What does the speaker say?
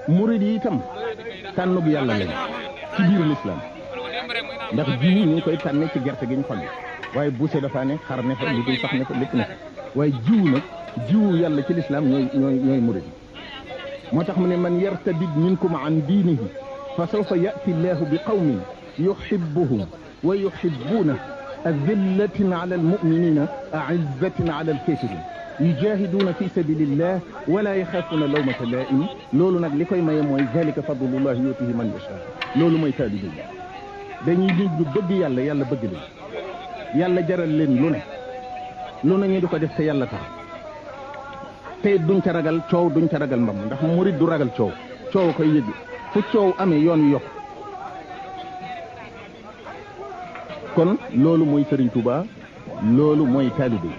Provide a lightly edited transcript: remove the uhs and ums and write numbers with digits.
murid yi itam tànnug yàlla lañ ci biir lislaam ndax jiwu ñu ngi koy tànne ci gerte gi ñu xolli waaye buuse dafa ne xar ne fa lu dul sax ne fa lépp ne fa waaye jiwu nag jiwu yàlla ci lislaam ñooy murid moo tax mu ne man yartadid minkum an diinihi fa sawfa yati llahu bi qawmin yuhibbuhum wa yuhibbuuna azillatin ala almuminina aizzatin ala alkafirin yujahiduuna fi sabilillah wala yaxaafuuna lawmata laa'im loolu nag li koy maye mooy zalika fadlullahi yutihi man yasha loolu mooy taalibe yi dañuy nit ñu bëgg yàlla yàlla bëgg leen yàlla jaral leen lu ne ñu di ko def te yàlla tax te duñ ca ragal coow duñ ca ragal mbam ndax murid du ragal coow koy yëg fu coow amee yoon wi yokk kon loolu mooy Serigne Touba loolu mooy taalibe yi